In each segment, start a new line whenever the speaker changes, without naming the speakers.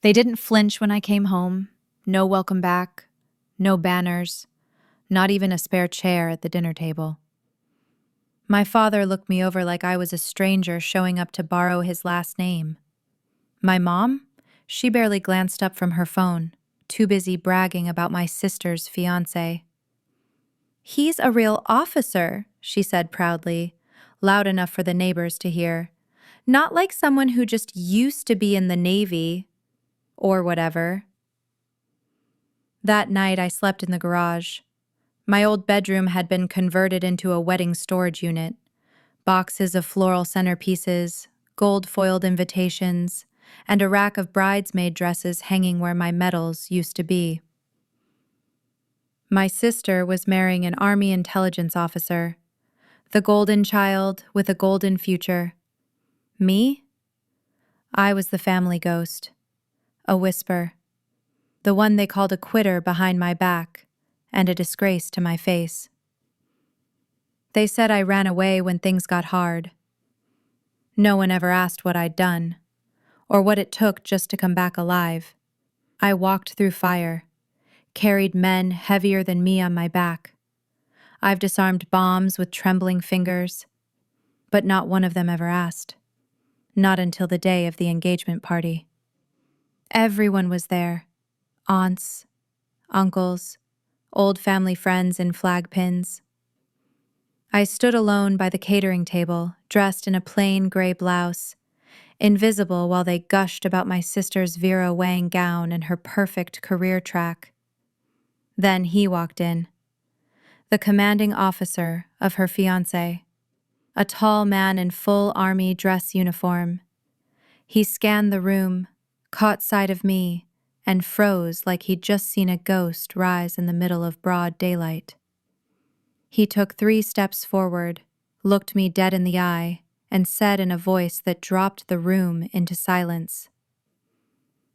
They didn't flinch when I came home. No welcome back, no banners, not even a spare chair at the dinner table. My father looked me over like I was a stranger showing up to borrow his last name. My mom? She barely glanced up from her phone, too busy bragging about my sister's fiancé. "He's a real officer," she said proudly, loud enough for the neighbors to hear. "Not like someone who just used to be in the Navy, or whatever." That night I slept in the garage. My old bedroom had been converted into a wedding storage unit. Boxes of floral centerpieces, gold-foiled invitations, and a rack of bridesmaid dresses hanging where my medals used to be. My sister was marrying an Army intelligence officer, the golden child with a golden future. Me? I was the family ghost, a whisper, the one they called a quitter behind my back, and a disgrace to my face. They said I ran away when things got hard. No one ever asked what I'd done, or what it took just to come back alive. I walked through fire, carried men heavier than me on my back. I've disarmed bombs with trembling fingers, but not one of them ever asked. Not until the day of the engagement party. Everyone was there. Aunts, uncles, old family friends in flag pins. I stood alone by the catering table, dressed in a plain gray blouse, invisible while they gushed about my sister's Vera Wang gown and her perfect career track. Then he walked in, the commanding officer of her fiancé, a tall man in full army dress uniform. He scanned the room, caught sight of me, and froze like he'd just seen a ghost rise in the middle of broad daylight. He took 3 steps forward, looked me dead in the eye, and said in a voice that dropped the room into silence,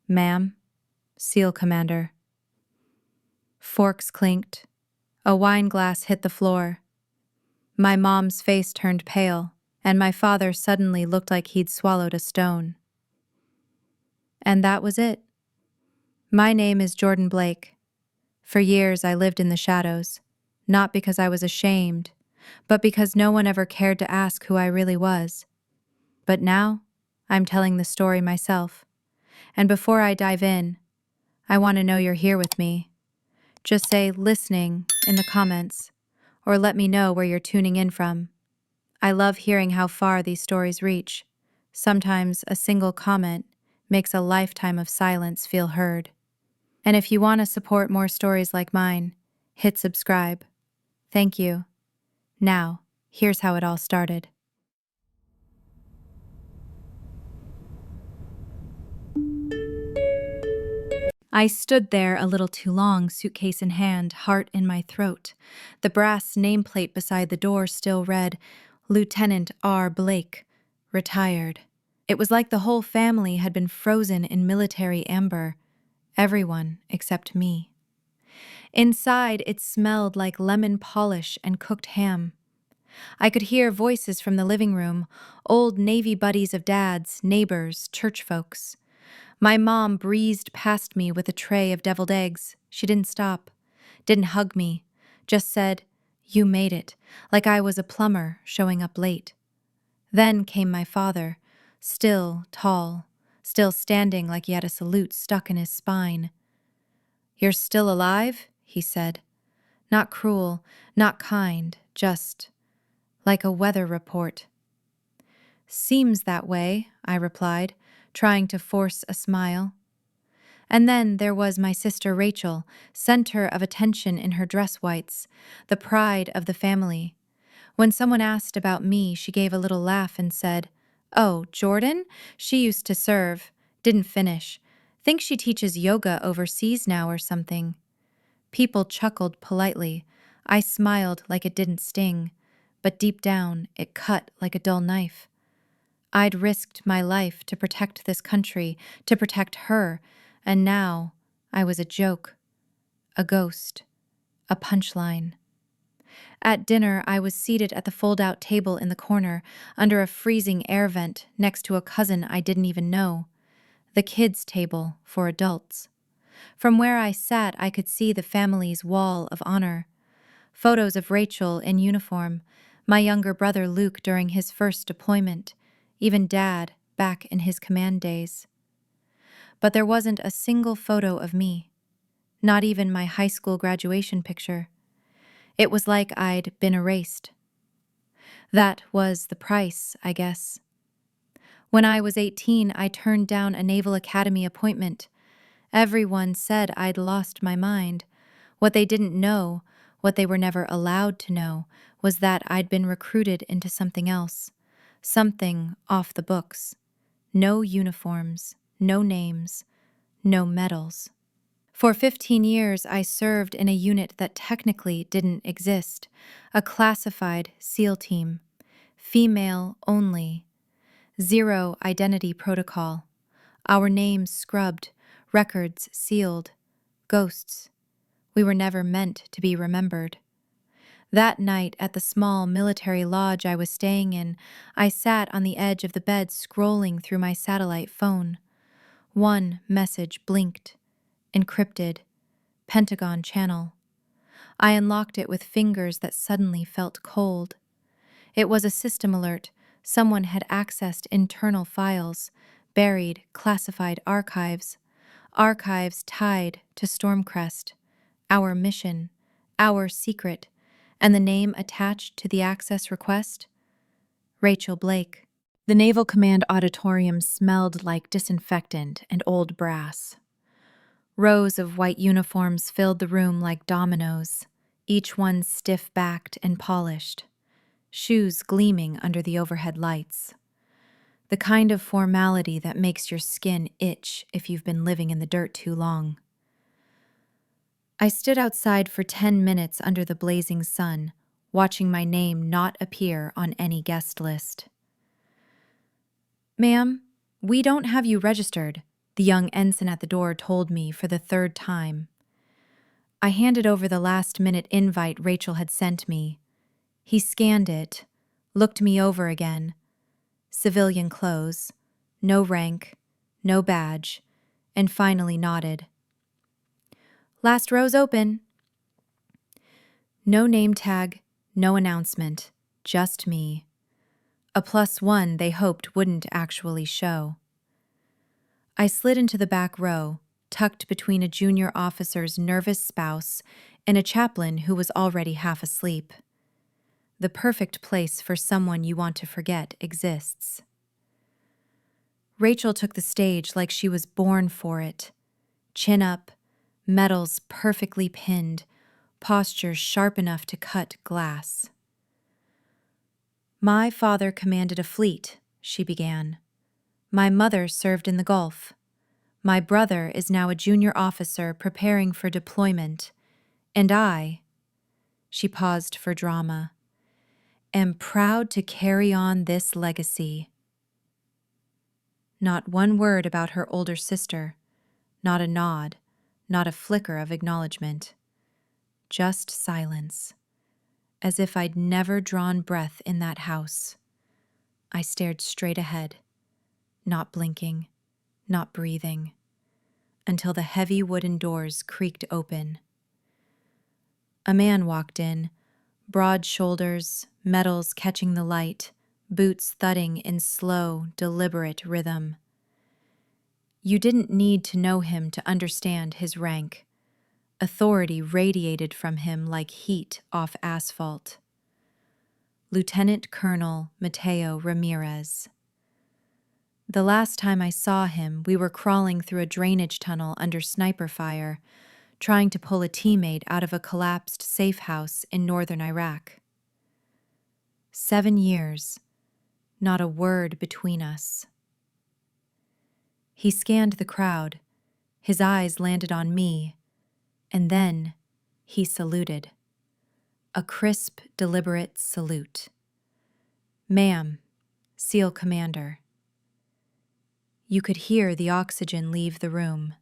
"Ma'am, SEAL Commander." Forks clinked. A wine glass hit the floor. My mom's face turned pale, and my father suddenly looked like he'd swallowed a stone. And that was it. My name is Jordan Blake. For years I lived in the shadows, not because I was ashamed, but because no one ever cared to ask who I really was. But now, I'm telling the story myself. And before I dive in, I want to know you're here with me. Just say "listening" in the comments, or let me know where you're tuning in from. I love hearing how far these stories reach. Sometimes a single comment makes a lifetime of silence feel heard. And if you want to support more stories like mine, hit subscribe. Thank you. Now, here's how it all started. I stood there a little too long, suitcase in hand, heart in my throat. The brass nameplate beside the door still read, "Lieutenant R. Blake, retired." It was like the whole family had been frozen in military amber. Everyone except me. Inside, it smelled like lemon polish and cooked ham. I could hear voices from the living room, old Navy buddies of Dad's, neighbors, church folks. My mom breezed past me with a tray of deviled eggs. She didn't stop, didn't hug me, just said, "You made it," like I was a plumber showing up late. Then came my father, still tall, still standing like he had a salute stuck in his spine. "You're still alive?" he said. Not cruel, not kind, just like a weather report. "Seems that way," I replied, trying to force a smile. And then there was my sister Rachel, center of attention in her dress whites, the pride of the family. When someone asked about me, she gave a little laugh and said, "Oh, Jordan? She used to serve. Didn't finish. Think she teaches yoga overseas now or something." People chuckled politely. I smiled like it didn't sting, but deep down it cut like a dull knife. I'd risked my life to protect this country, to protect her, and now I was a joke, a ghost, a punchline. At dinner, I was seated at the fold-out table in the corner, under a freezing air vent, next to a cousin I didn't even know. the kids' table for adults. From where I sat, I could see the family's wall of honor. Photos of Rachel in uniform, my younger brother Luke during his first deployment, even Dad back in his command days. But there wasn't a single photo of me, not even my high school graduation picture. It was like I'd been erased. That was the price, I guess. When I was 18, I turned down a Naval Academy appointment. Everyone said I'd lost my mind. What they didn't know, what they were never allowed to know, was that I'd been recruited into something else, something off the books. No uniforms, no names, no medals. For 15 years, I served in a unit that technically didn't exist, a classified SEAL team, female only, zero identity protocol, our names scrubbed, records sealed, ghosts. We were never meant to be remembered. That night at the small military lodge I was staying in, I sat on the edge of the bed scrolling through my satellite phone. One message blinked, encrypted, Pentagon channel. I unlocked it with fingers that suddenly felt cold. It was a system alert. Someone had accessed internal files, buried classified archives tied to Stormcrest, our mission, our secret, and the name attached to the access request? Rachel Blake. The Naval Command auditorium smelled like disinfectant and old brass. Rows of white uniforms filled the room like dominoes, each one stiff-backed and polished, shoes gleaming under the overhead lights. The kind of formality that makes your skin itch if you've been living in the dirt too long. I stood outside for 10 minutes under the blazing sun, watching my name not appear on any guest list. "Ma'am, we don't have you registered," the young ensign at the door told me for the third time. I handed over the last-minute invite Rachel had sent me. He scanned it, looked me over again. Civilian clothes, no rank, no badge, and finally nodded. "Last row's open." No name tag, no announcement, just me. A +1 they hoped wouldn't actually show. I slid into the back row, tucked between a junior officer's nervous spouse and a chaplain who was already half asleep. The perfect place for someone you want to forget exists. Rachel took the stage like she was born for it. Chin up, medals perfectly pinned, posture sharp enough to cut glass. "My father commanded a fleet," she began. "My mother served in the Gulf. My brother is now a junior officer preparing for deployment. And I," she paused for drama, "am proud to carry on this legacy." Not one word about her older sister, not a nod, not a flicker of acknowledgement. Just silence, as if I'd never drawn breath in that house. I stared straight ahead, not blinking, not breathing, until the heavy wooden doors creaked open. A man walked in, broad shoulders, medals catching the light, boots thudding in slow, deliberate rhythm. You didn't need to know him to understand his rank. Authority radiated from him like heat off asphalt. Lieutenant Colonel Mateo Ramirez. The last time I saw him, we were crawling through a drainage tunnel under sniper fire, trying to pull a teammate out of a collapsed safe house in northern Iraq. 7 years, not a word between us. He scanned the crowd. His eyes landed on me, and then he saluted. A crisp, deliberate salute. "Ma'am, SEAL Commander." You could hear the oxygen leave the room.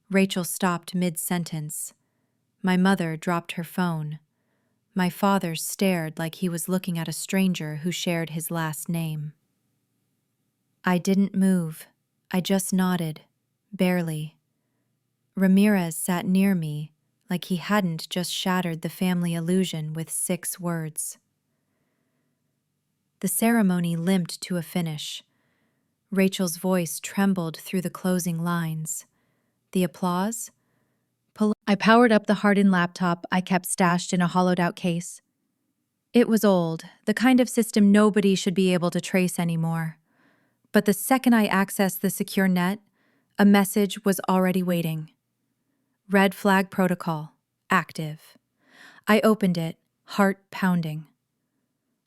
Rachel stopped mid-sentence. My mother dropped her phone. My father stared like he was looking at a stranger who shared his last name. I didn't move. I just nodded, barely. Ramirez sat near me like he hadn't just shattered the family illusion with 6 words. The ceremony limped to a finish. Rachel's voice trembled through the closing lines. The applause? I powered up the hardened laptop I kept stashed in a hollowed-out case. It was old, the kind of system nobody should be able to trace anymore. But the second I accessed the secure net, a message was already waiting. Red flag protocol, active. I opened it, heart pounding.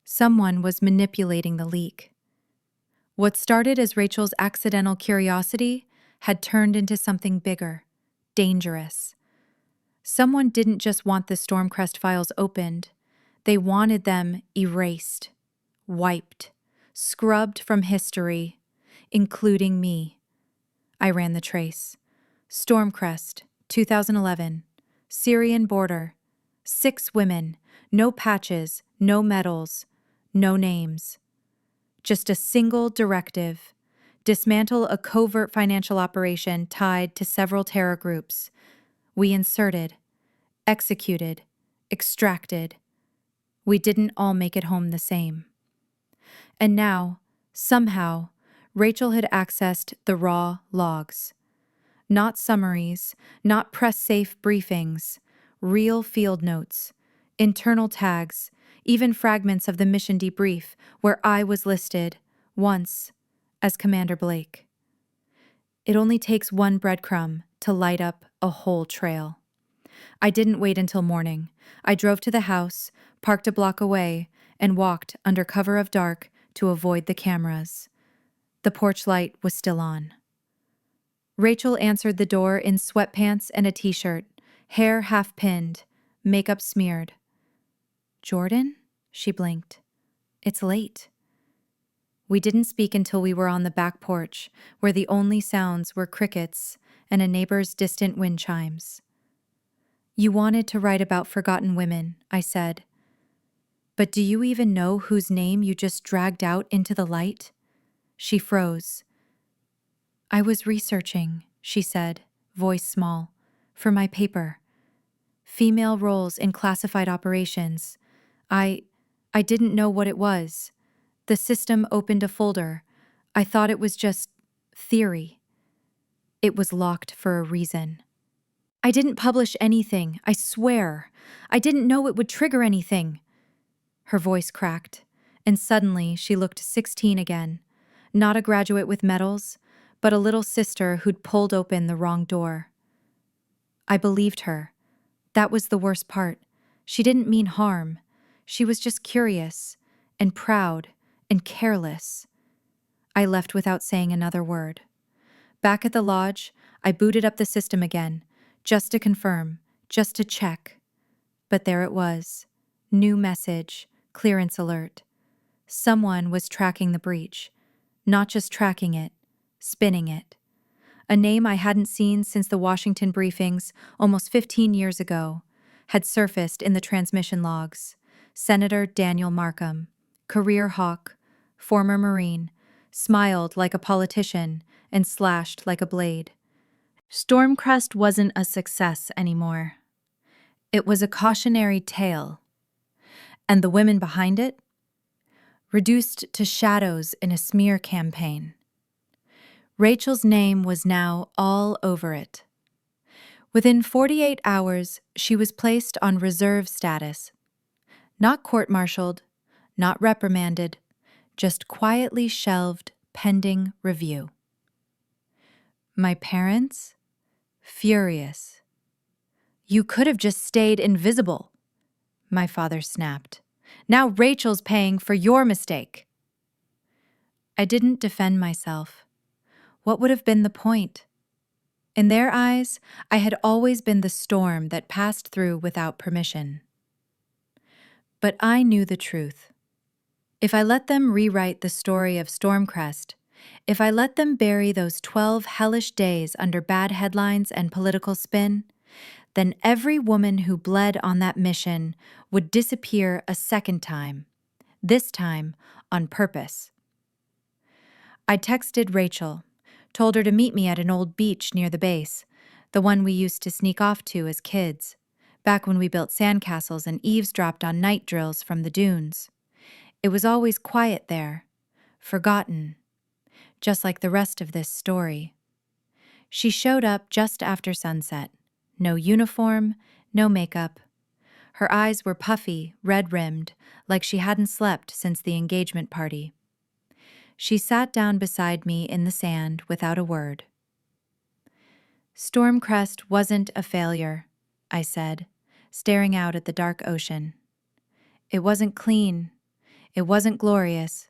Someone was manipulating the leak. What started as Rachel's accidental curiosity had turned into something bigger, dangerous. Someone didn't just want the Stormcrest files opened. They wanted them erased, wiped, scrubbed from history, including me. I ran the trace. Stormcrest, 2011. Syrian border. 6 women. No patches, no medals, no names. Just a single directive. Dismantle a covert financial operation tied to several terror groups. We inserted, executed, extracted. We didn't all make it home the same. And now, somehow, Rachel had accessed the raw logs. Not summaries, not press-safe briefings, real field notes, internal tags, even fragments of the mission debrief where I was listed, once, as Commander Blake. It only takes one breadcrumb to light up a whole trail. I didn't wait until morning. I drove to the house, parked a block away, and walked under cover of dark to avoid the cameras. The porch light was still on. Rachel answered the door in sweatpants and a t-shirt, hair half pinned, makeup smeared. "Jordan?" She blinked. "It's late." We didn't speak until we were on the back porch, where the only sounds were crickets and a neighbor's distant wind chimes. "You wanted to write about forgotten women," I said. "But do you even know whose name you just dragged out into the light?" She froze. "I was researching," she said, voice small, "for my paper. Female roles in classified operations. I didn't know what it was. The system opened a folder. I thought it was just theory. It was locked for a reason. I didn't publish anything, I swear. I didn't know it would trigger anything." Her voice cracked, and suddenly she looked 16 again. Not a graduate with medals, but a little sister who'd pulled open the wrong door. I believed her. That was the worst part. She didn't mean harm. She was just curious, and proud, and careless. I left without saying another word. Back at the lodge, I booted up the system again, just to confirm, just to check. But there it was. New message, clearance alert. Someone was tracking the breach. Not just tracking it, spinning it. A name I hadn't seen since the Washington briefings almost 15 years ago had surfaced in the transmission logs. Senator Daniel Markham, career hawk, former Marine, smiled like a politician and slashed like a blade. Stormcrest wasn't a success anymore. It was a cautionary tale. And the women behind it? Reduced to shadows in a smear campaign. Rachel's name was now all over it. Within 48 hours, she was placed on reserve status. Not court-martialed, not reprimanded, just quietly shelved pending review. My parents? Furious. "You could have just stayed invisible," my father snapped. "Now Rachel's paying for your mistake." I didn't defend myself. What would have been the point? In their eyes, I had always been the storm that passed through without permission. But I knew the truth. If I let them rewrite the story of Stormcrest, if I let them bury those 12 hellish days under bad headlines and political spin, then every woman who bled on that mission would disappear a second time, this time on purpose. I texted Rachel, Told her to meet me at an old beach near the base, the one we used to sneak off to as kids, back when we built sandcastles and eavesdropped on night drills from the dunes. It was always quiet there, forgotten, just like the rest of this story. She showed up just after sunset. No uniform, no makeup. Her eyes were puffy, red-rimmed, like she hadn't slept since the engagement party. She sat down beside me in the sand without a word. Stormcrest wasn't a failure, I said, staring out at the dark ocean. It wasn't clean. It wasn't glorious.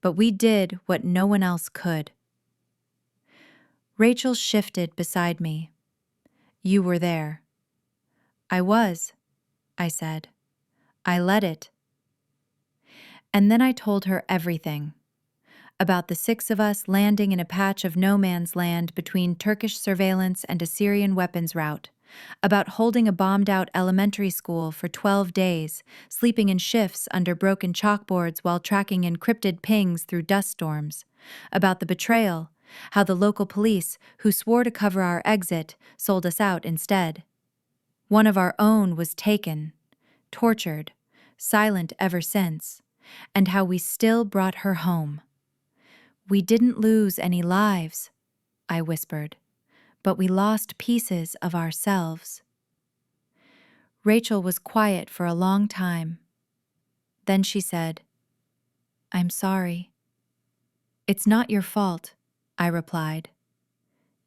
But we did what no one else could. Rachel shifted beside me. You were there. I was, I said. I let it. And then I told her everything. About the 6 of us landing in a patch of no man's land between Turkish surveillance and Assyrian weapons route. About holding a bombed-out elementary school for 12 days, sleeping in shifts under broken chalkboards while tracking encrypted pings through dust storms. About the betrayal, how the local police, who swore to cover our exit, sold us out instead. One of our own was taken, tortured, silent ever since, and how we still brought her home. We didn't lose any lives, I whispered, but we lost pieces of ourselves. Rachel was quiet for a long time. Then she said, I'm sorry. It's not your fault, I replied.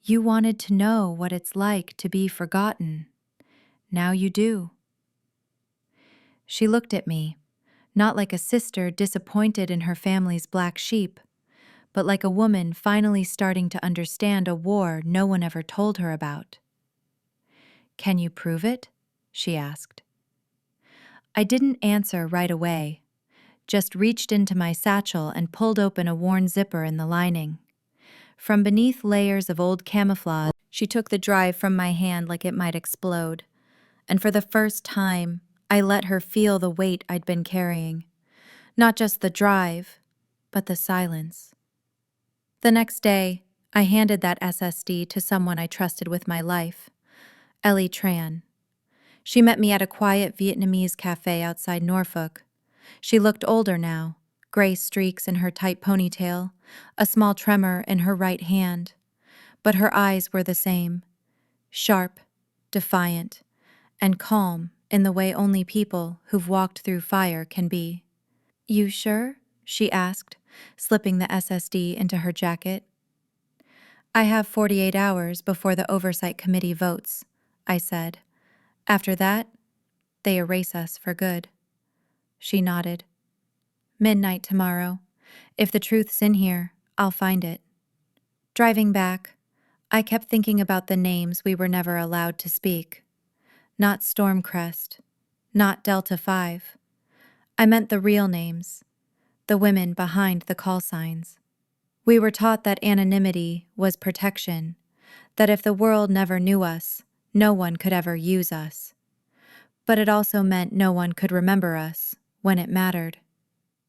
You wanted to know what it's like to be forgotten. Now you do. She looked at me, not like a sister disappointed in her family's black sheep, but like a woman finally starting to understand a war no one ever told her about. Can you prove it? She asked. I didn't answer right away, just reached into my satchel and pulled open a worn zipper in the lining. From beneath layers of old camouflage, she took the drive from my hand like it might explode, and for the first time, I let her feel the weight I'd been carrying. Not just the drive, but the silence. The next day, I handed that SSD to someone I trusted with my life, Ellie Tran. She met me at a quiet Vietnamese cafe outside Norfolk. She looked older now, gray streaks in her tight ponytail, a small tremor in her right hand. But her eyes were the same, sharp, defiant, and calm in the way only people who've walked through fire can be. You sure? She asked, slipping the SSD into her jacket. I have 48 hours before the oversight committee votes, I said. After that, they erase us for good. She nodded. Midnight tomorrow. If the truth's in here, I'll find it. Driving back, I kept thinking about the names we were never allowed to speak. Not Stormcrest, not Delta 5. I meant the real names, the women behind the call signs. We were taught that anonymity was protection, that if the world never knew us, no one could ever use us. But it also meant no one could remember us when it mattered.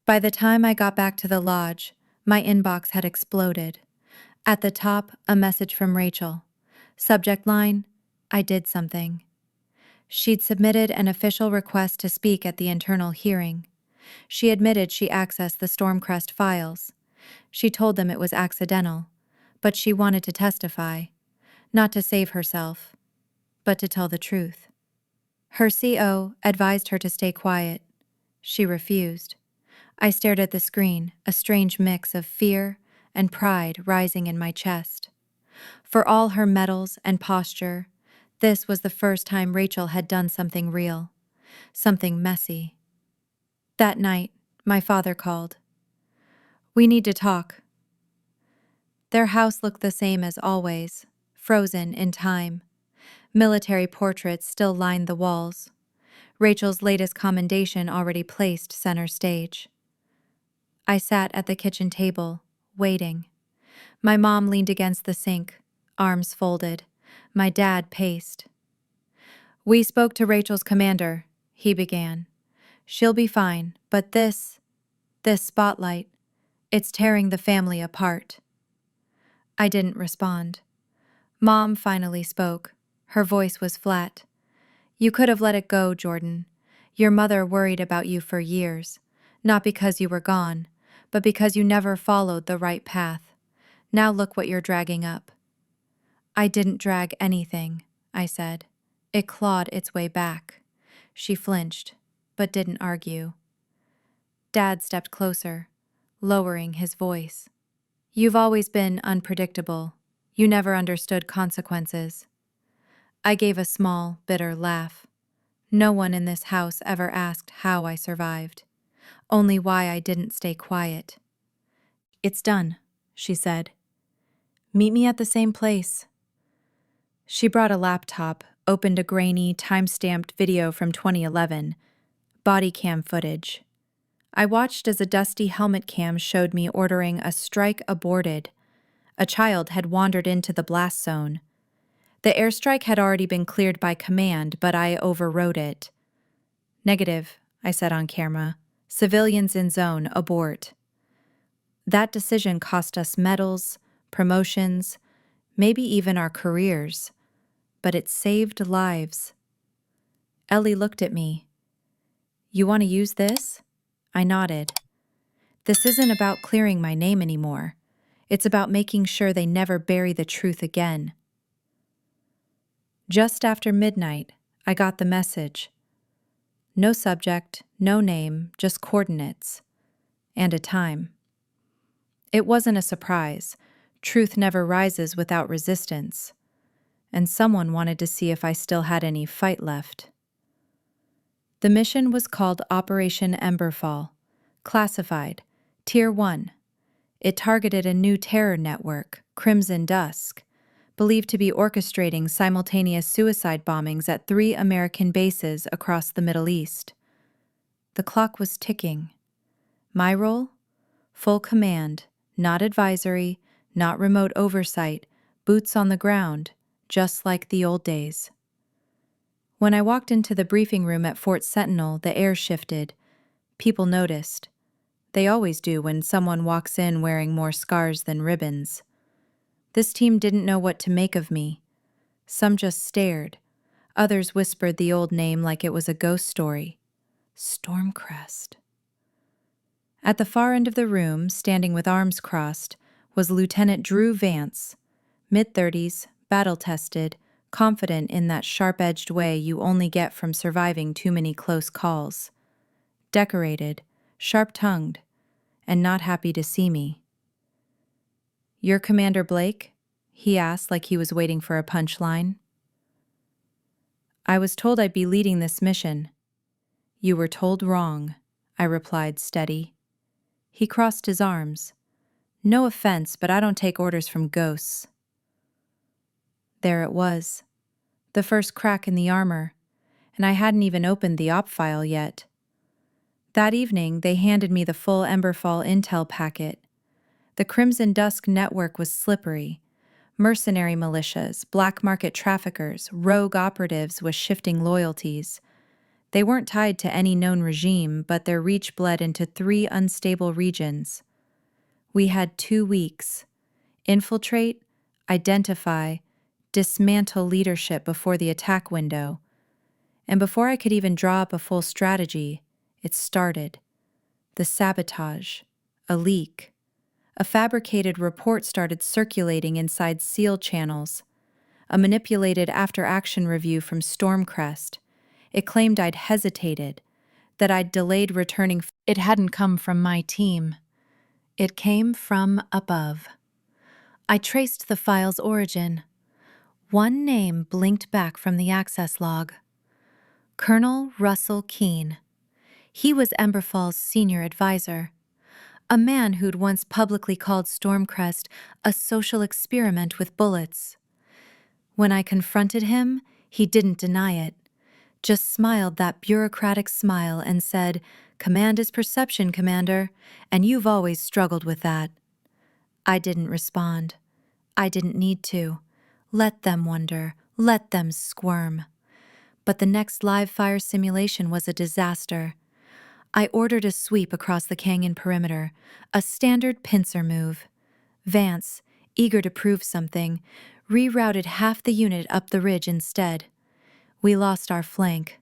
By the time I got back to the lodge, my inbox had exploded. At the top, a message from Rachel. Subject line, I did something. She'd submitted an official request to speak at the internal hearing. She admitted she accessed the Stormcrest files. She told them it was accidental, but she wanted to testify, not to save herself, but to tell the truth. Her CO advised her to stay quiet. She refused. I stared at the screen, a strange mix of fear and pride rising in my chest. For all her medals and posture, this was the first time Rachel had done something real, something messy. That night, my father called. We need to talk. Their house looked the same as always, frozen in time. Military portraits still lined the walls. Rachel's latest commendation already placed center stage. I sat at the kitchen table, waiting. My mom leaned against the sink, arms folded. My dad paced. We spoke to Rachel's commander, he began. She'll be fine, but this spotlight, it's tearing the family apart. I didn't respond. Mom finally spoke. Her voice was flat. You could have let it go, Jordan. Your mother worried about you for years, not because you were gone, but because you never followed the right path. Now look what you're dragging up. I didn't drag anything, I said. It clawed its way back. She flinched, but didn't argue. Dad stepped closer, lowering his voice. You've always been unpredictable. You never understood consequences. I gave a small, bitter laugh. No one in this house ever asked how I survived, only why I didn't stay quiet. It's done, she said. Meet me at the same place. She brought a laptop, opened a grainy, time-stamped video from 2011, body cam footage. I watched as a dusty helmet cam showed me ordering a strike aborted. A child had wandered into the blast zone. The airstrike had already been cleared by command, but I overrode it. Negative, I said on camera. Civilians in zone, abort. That decision cost us medals, promotions, maybe even our careers, but it saved lives. Ellie looked at me. You want to use this? I nodded. This isn't about clearing my name anymore. It's about making sure they never bury the truth again. Just after midnight, I got the message. No subject, no name, just coordinates. And a time. It wasn't a surprise. Truth never rises without resistance. And someone wanted to see if I still had any fight left. The mission was called Operation Emberfall, classified, Tier 1. It targeted a new terror network, Crimson Dusk, believed to be orchestrating simultaneous suicide bombings at 3 American bases across the Middle East. The clock was ticking. My role? Full command, not advisory, not remote oversight, boots on the ground, just like the old days. When I walked into the briefing room at Fort Sentinel, the air shifted. People noticed. They always do when someone walks in wearing more scars than ribbons. This team didn't know what to make of me. Some just stared. Others whispered the old name like it was a ghost story. Stormcrest. At the far end of the room, standing with arms crossed, was Lieutenant Drew Vance, mid-30s, battle-tested, confident in that sharp-edged way you only get from surviving too many close calls. Decorated, sharp-tongued, and not happy to see me. "You're Commander Blake?" he asked like he was waiting for a punchline. "I was told I'd be leading this mission." "You were told wrong," I replied, steady. He crossed his arms. "No offense, but I don't take orders from ghosts." There it was, the first crack in the armor, and I hadn't even opened the op file yet. That evening, they handed me the full Emberfall intel packet. The Crimson Dusk network was slippery. Mercenary militias, black market traffickers, rogue operatives with shifting loyalties. They weren't tied to any known regime, but their reach bled into 3 unstable regions. We had 2 weeks. Infiltrate, identify, dismantle leadership before the attack window. And before I could even draw up a full strategy, it started. The sabotage, a leak. A fabricated report started circulating inside SEAL channels. A manipulated after-action review from Stormcrest. It claimed I'd hesitated, that I'd delayed returning. It hadn't come from my team. It came from above. I traced the file's origin. One name blinked back from the access log. Colonel Russell Keene. He was Emberfall's senior advisor. A man who'd once publicly called Stormcrest a social experiment with bullets. When I confronted him, he didn't deny it. Just smiled that bureaucratic smile and said, "Command is perception, Commander, and you've always struggled with that." I didn't respond. I didn't need to. Let them wonder. Let them squirm. But the next live-fire simulation was a disaster. I ordered a sweep across the canyon perimeter, a standard pincer move. Vance, eager to prove something, rerouted half the unit up the ridge instead. We lost our flank.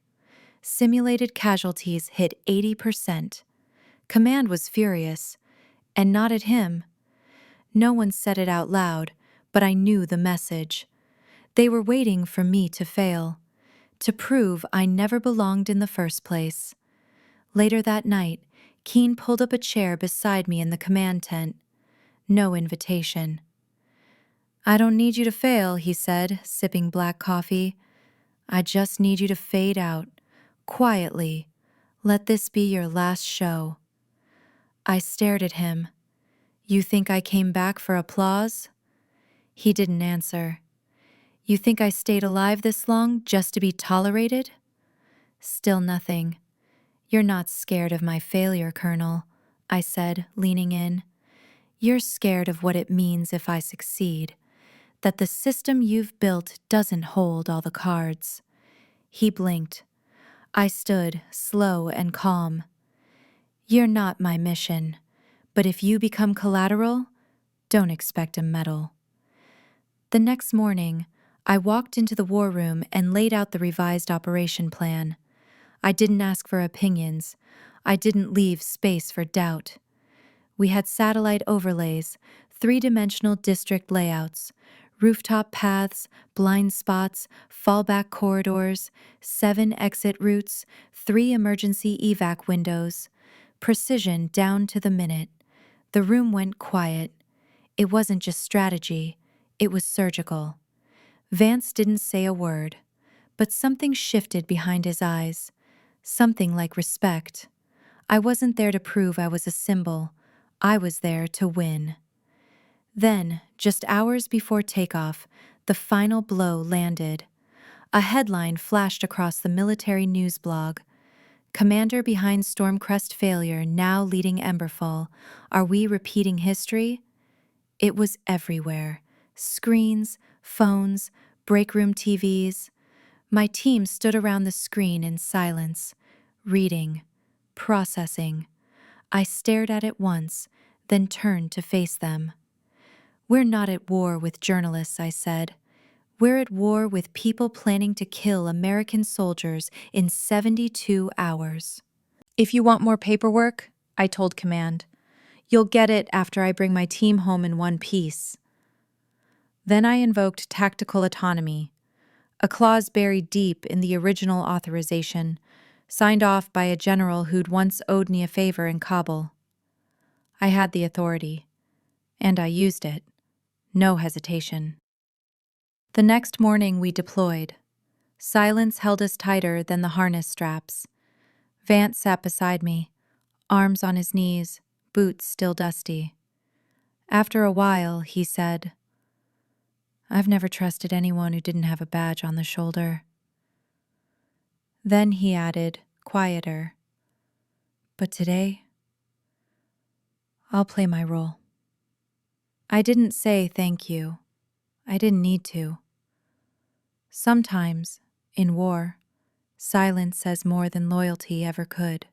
Simulated casualties hit 80%. Command was furious, and not at him. No one said it out loud, but I knew the message. They were waiting for me to fail, to prove I never belonged in the first place. Later that night, Keen pulled up a chair beside me in the command tent. No invitation. "I don't need you to fail," he said, sipping black coffee. "I just need you to fade out, quietly. Let this be your last show." I stared at him. "You think I came back for applause?" He didn't answer. "You think I stayed alive this long just to be tolerated?" Still nothing. "You're not scared of my failure, Colonel," I said, leaning in. "You're scared of what it means if I succeed, that the system you've built doesn't hold all the cards." He blinked. I stood, slow and calm. "You're not my mission, but if you become collateral, don't expect a medal." The next morning, I walked into the war room and laid out the revised operation plan. I didn't ask for opinions. I didn't leave space for doubt. We had satellite overlays, three-dimensional district layouts, rooftop paths, blind spots, fallback corridors, 7 exit routes, 3 emergency evac windows. Precision down to the minute. The room went quiet. It wasn't just strategy, it was surgical. Vance didn't say a word, but something shifted behind his eyes. Something like respect. I wasn't there to prove I was a symbol. I was there to win. Then, just hours before takeoff, the final blow landed. A headline flashed across the military news blog. "Commander behind Stormcrest failure now leading Emberfall. Are we repeating history?" It was everywhere. Screens, phones, break room TVs. My team stood around the screen in silence, reading, processing. I stared at it once, then turned to face them. "We're not at war with journalists," I said. "We're at war with people planning to kill American soldiers in 72 hours. If you want more paperwork," I told Command, "you'll get it after I bring my team home in one piece." Then I invoked tactical autonomy, a clause buried deep in the original authorization, signed off by a general who'd once owed me a favor in Kabul. I had the authority, and I used it. No hesitation. The next morning we deployed. Silence held us tighter than the harness straps. Vance sat beside me, arms on his knees, boots still dusty. After a while, he said, "I've never trusted anyone who didn't have a badge on the shoulder." Then he added, quieter, "But today, I'll play my role." I didn't say thank you. I didn't need to. Sometimes, in war, silence says more than loyalty ever could.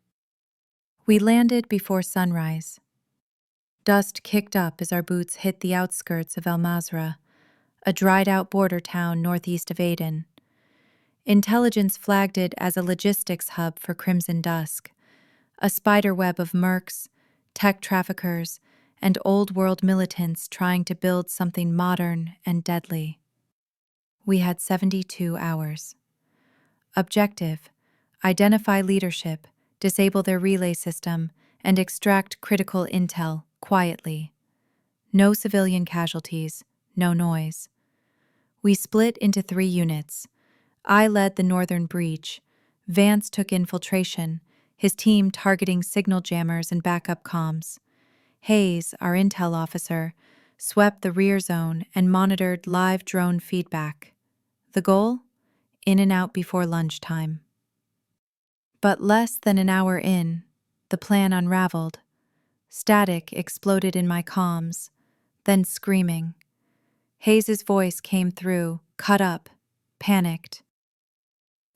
We landed before sunrise. Dust kicked up as our boots hit the outskirts of El Mazra, a dried-out border town northeast of Aden. Intelligence flagged it as a logistics hub for Crimson Dusk, a spiderweb of mercs, tech traffickers, and old-world militants trying to build something modern and deadly. We had 72 hours. Objective: identify leadership, disable their relay system, and extract critical intel quietly. No civilian casualties, no noise. We split into 3 units. I led the northern breach. Vance took infiltration, his team targeting signal jammers and backup comms. Hayes, our intel officer, swept the rear zone and monitored live drone feedback. The goal? In and out before lunchtime. But less than an hour in, the plan unraveled. Static exploded in my comms, then screaming. Hayes's voice came through, cut up, panicked.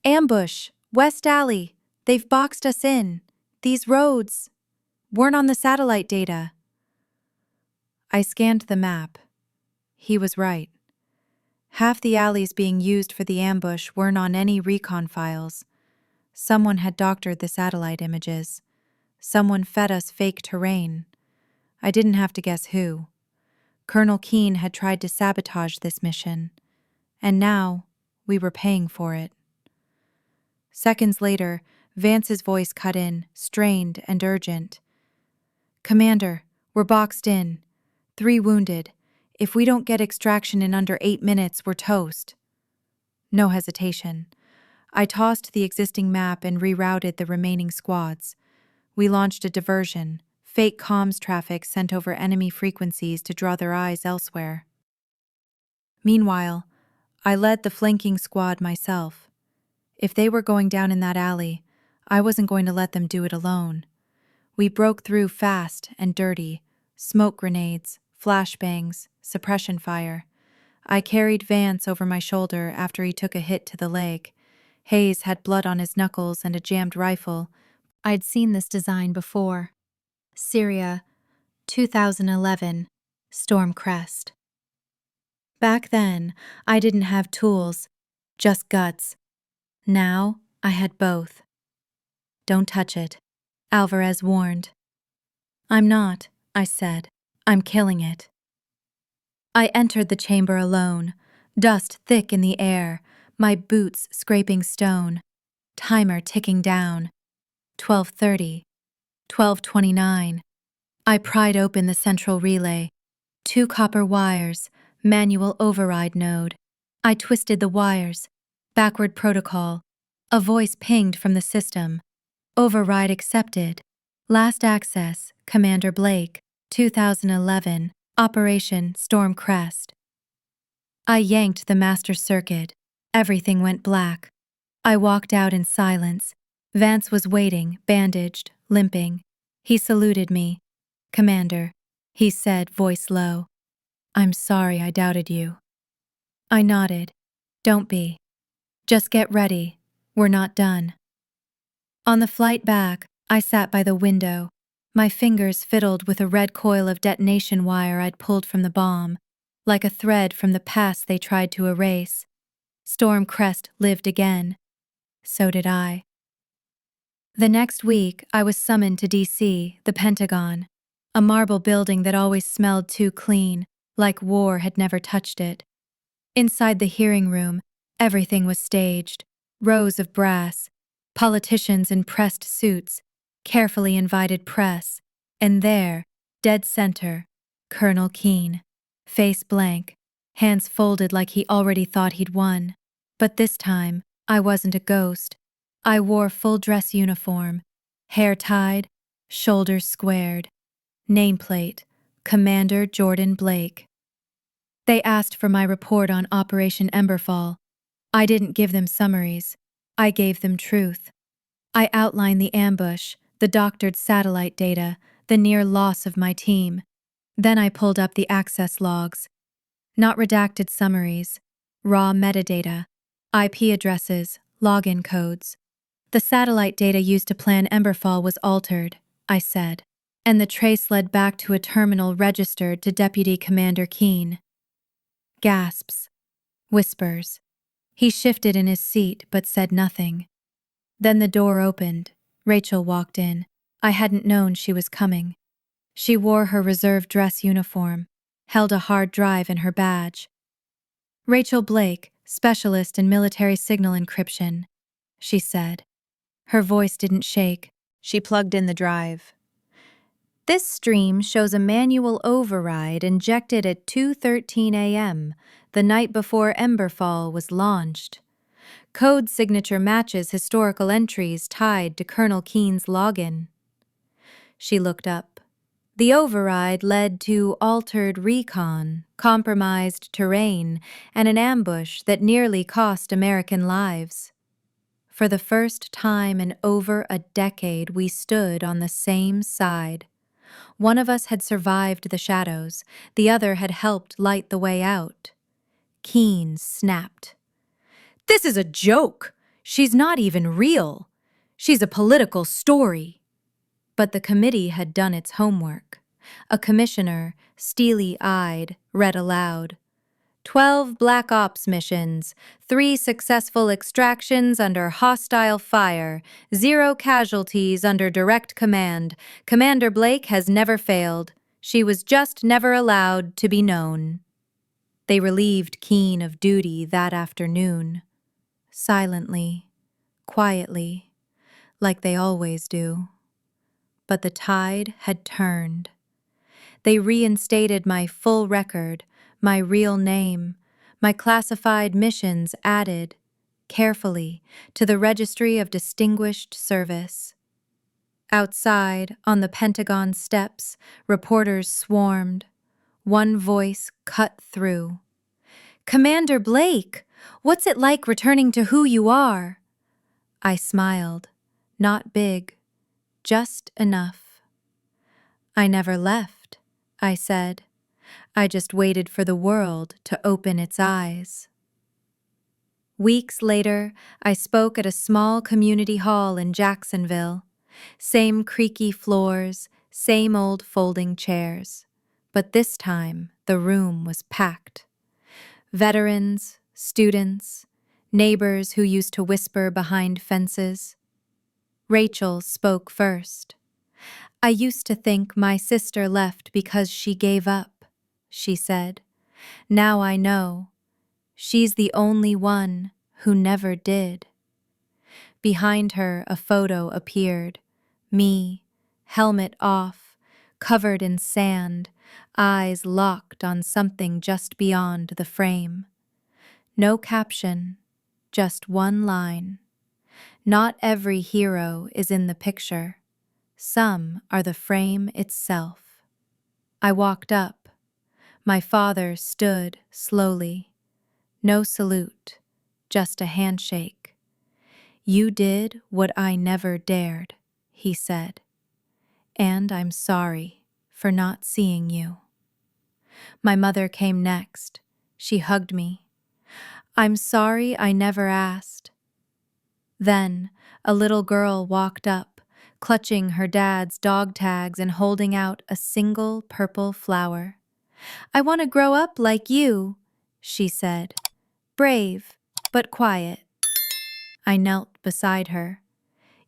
"Ambush! West Alley! They've boxed us in! These roads weren't on the satellite data." I scanned the map. He was right. Half the alleys being used for the ambush weren't on any recon files. Someone had doctored the satellite images. Someone fed us fake terrain. I didn't have to guess who. Colonel Keene had tried to sabotage this mission, and now we were paying for it. Seconds later, Vance's voice cut in, strained and urgent. "Commander, we're boxed in. 3 wounded. If we don't get extraction in under 8 minutes, we're toast." No hesitation. I tossed the existing map and rerouted the remaining squads. We launched a diversion, fake comms traffic sent over enemy frequencies to draw their eyes elsewhere. Meanwhile, I led the flanking squad myself. If they were going down in that alley, I wasn't going to let them do it alone. We broke through fast and dirty, smoke grenades, flashbangs, suppression fire. I carried Vance over my shoulder after he took a hit to the leg. Hayes had blood on his knuckles and a jammed rifle. I'd seen this design before. Syria, 2011, Storm Crest. Back then, I didn't have tools, just guts. Now, I had both. "Don't touch it," Alvarez warned. "I'm not," I said. "I'm killing it." I entered the chamber alone, dust thick in the air, my boots scraping stone, timer ticking down. 12:30, 12:29. I pried open the central relay. 2 copper wires, manual override node. I twisted the wires. Backward protocol. A voice pinged from the system. "Override accepted. Last access, Commander Blake, 2011, Operation Storm Crest." I yanked the master circuit. Everything went black. I walked out in silence. Vance was waiting, bandaged, limping. He saluted me. "Commander," he said, voice low. "I'm sorry I doubted you." I nodded. "Don't be. Just get ready. We're not done." On the flight back, I sat by the window. My fingers fiddled with a red coil of detonation wire I'd pulled from the bomb, like a thread from the past they tried to erase. Storm Crest lived again. So did I. The next week, I was summoned to D.C., the Pentagon, a marble building that always smelled too clean, like war had never touched it. Inside the hearing room, everything was staged. Rows of brass, politicians in pressed suits, carefully invited press, and there, dead center, Colonel Keene, face blank, hands folded like he already thought he'd won. But this time, I wasn't a ghost. I wore full dress uniform, hair tied, shoulders squared. Nameplate, Commander Jordan Blake. They asked for my report on Operation Emberfall. I didn't give them summaries. I gave them truth. I outlined the ambush, the doctored satellite data, the near loss of my team. Then I pulled up the access logs. Not redacted summaries, raw metadata, IP addresses, login codes. "The satellite data used to plan Emberfall was altered," I said, "and the trace led back to a terminal registered to Deputy Commander Keene." Gasps. Whispers. He shifted in his seat but said nothing. Then the door opened. Rachel walked in. I hadn't known she was coming. She wore her reserve dress uniform, held a hard drive in her badge. "Rachel Blake, specialist in military signal encryption," she said. Her voice didn't shake. She plugged in the drive. "This stream shows a manual override injected at 2:13 a.m., the night before Emberfall was launched. Code signature matches historical entries tied to Colonel Keene's login." She looked up. "The override led to altered recon, compromised terrain, and an ambush that nearly cost American lives. For the first time in over a decade, we stood on the same side. One of us had survived the shadows, the other had helped light the way out." Keene snapped. "This is a joke. She's not even real. She's a political story." But the committee had done its homework. A commissioner, steely-eyed, read aloud. 12 Black Ops missions, 3 successful extractions under hostile fire, 0 casualties under direct command. Commander Blake has never failed. She was just never allowed to be known. They relieved Keene of duty that afternoon. Silently, quietly, like they always do. But the tide had turned. They reinstated my full record, my real name, my classified missions added, carefully, to the Registry of Distinguished Service. Outside, on the Pentagon steps, reporters swarmed. One voice cut through. "Commander Blake, what's it like returning to who you are?" I smiled, not big, just enough. "I never left," I said. "I just waited for the world to open its eyes." Weeks later, I spoke at a small community hall in Jacksonville. Same creaky floors, same old folding chairs. But this time, the room was packed. Veterans, students, neighbors who used to whisper behind fences. Rachel spoke first. "I used to think my sister left because she gave up," she said. "Now I know. She's the only one who never did." Behind her, a photo appeared. Me, helmet off, covered in sand, eyes locked on something just beyond the frame. No caption, just one line. "Not every hero is in the picture. Some are the frame itself." I walked up. My father stood slowly. No salute, just a handshake. "You did what I never dared," he said. "And I'm sorry for not seeing you." My mother came next. She hugged me. "I'm sorry I never asked." Then a little girl walked up, clutching her dad's dog tags and holding out a single purple flower. "I want to grow up like you," she said. "Brave, but quiet." I knelt beside her.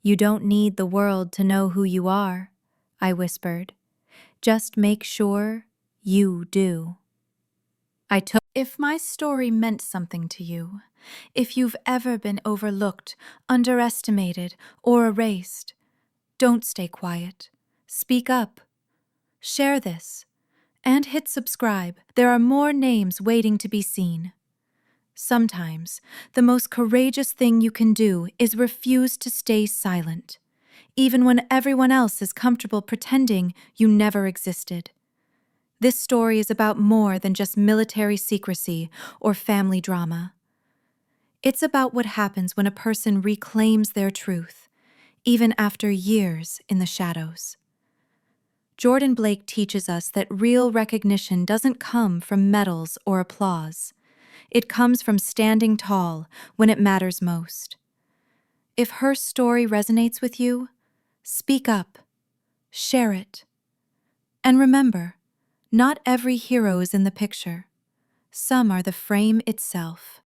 "You don't need the world to know who you are," I whispered. "Just make sure you do." If my story meant something to you, if you've ever been overlooked, underestimated, or erased, don't stay quiet. Speak up. Share this. And hit subscribe. There are more names waiting to be seen. Sometimes, the most courageous thing you can do is refuse to stay silent, even when everyone else is comfortable pretending you never existed. This story is about more than just military secrecy or family drama. It's about what happens when a person reclaims their truth, even after years in the shadows. Jordan Blake teaches us that real recognition doesn't come from medals or applause. It comes from standing tall when it matters most. If her story resonates with you, speak up, share it. And remember, not every hero is in the picture. Some are the frame itself.